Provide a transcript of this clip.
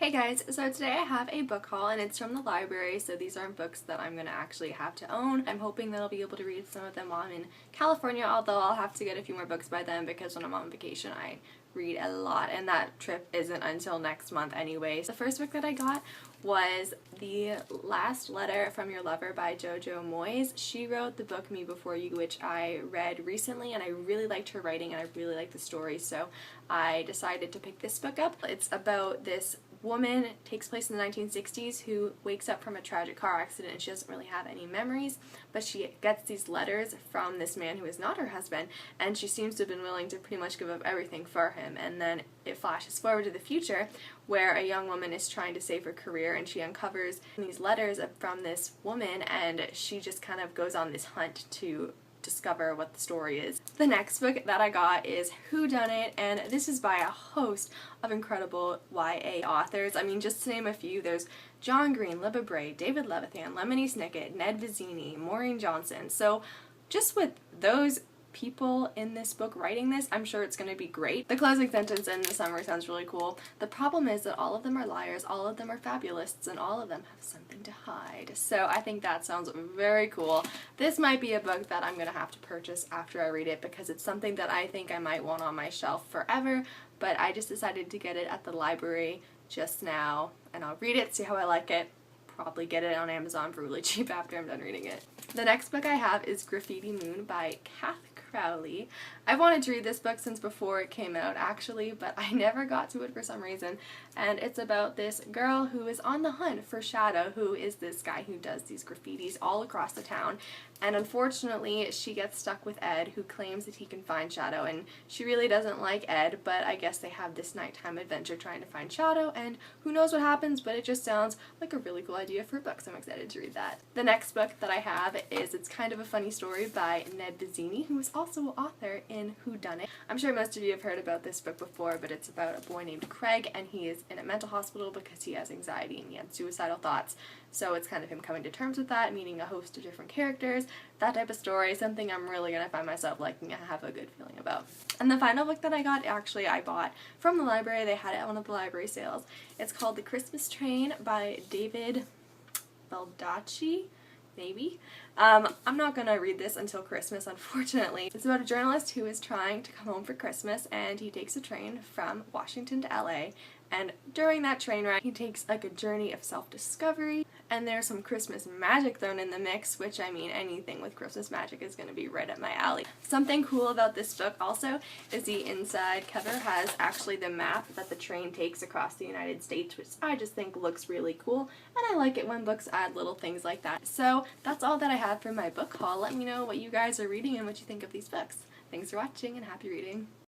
Hey guys, so today I have a book haul and it's from the library, so these aren't books that I'm going to actually have to own. I'm hoping that I'll be able to read some of them while I'm in California, although I'll have to get a few more books by then because when I'm on vacation I read a lot and that trip isn't until next month anyway. The first book that I got was The Last Letter from Your Lover by Jojo Moyes. She wrote The Book Me Before You, which I read recently, and I really liked her writing and I really liked the story, so I decided to pick this book up. It's about this woman, it takes place in the 1960s, who wakes up from a tragic car accident and she doesn't really have any memories, but she gets these letters from this man who is not her husband, and she seems to have been willing to pretty much give up everything for him. And then it flashes forward to the future where a young woman is trying to save her career and she uncovers these letters from this woman, and she just kind of goes on this hunt to discover what the story is. The next book that I got is Whodunit, and this is by a host of incredible YA authors. I mean, just to name a few, there's John Green, Libba Bray, David Levithan, Lemony Snicket, Ned Vizzini, Maureen Johnson. So just with those people in this book writing this, I'm sure it's going to be great. The closing sentence in the summary sounds really cool. The problem is that all of them are liars, all of them are fabulists, and all of them have something to hide. So I think that sounds very cool. This might be a book that I'm going to have to purchase after I read it because it's something that I think I might want on my shelf forever, but I just decided to get it at the library just now, and I'll read it, see how I like it. Probably get it on Amazon for really cheap after I'm done reading it. The next book I have is Graffiti Moon by Cath. Crowley. I've wanted to read this book since before it came out actually, but I never got to it for some reason, and it's about this girl who is on the hunt for Shadow, who is this guy who does these graffitis all across the town, and unfortunately she gets stuck with Ed, who claims that he can find Shadow, and she really doesn't like Ed, but I guess they have this nighttime adventure trying to find Shadow, and who knows what happens, but it just sounds like a really cool idea for a book, so I'm excited to read that. The next book that I have is It's Kind of a Funny Story by Ned Vizzini, who is also an author in Whodunit. I'm sure most of you have heard about this book before, but it's about a boy named Craig, and he is in a mental hospital because he has anxiety and he had suicidal thoughts. So it's kind of him coming to terms with that, meeting a host of different characters, that type of story, something I'm really going to find myself liking and have a good feeling about. And the final book that I got, actually I bought from the library, they had it at one of the library sales. It's called The Christmas Train by Dvid Baldacci. Maybe. I'm not gonna read this until Christmas, unfortunately. It's about a journalist who is trying to come home for Christmas, and he takes a train from Washington to LA, and during that train ride he takes like a journey of self-discovery, and there's some Christmas magic thrown in the mix, which I mean anything with Christmas magic is gonna be right up my alley. Something cool about this book also is the inside cover has actually the map that the train takes across the United States, which I just think looks really cool, and I like it when books add little things like that. So that's all that I have for my book haul. Let me know what you guys are reading and what you think of these books. Thanks for watching and happy reading.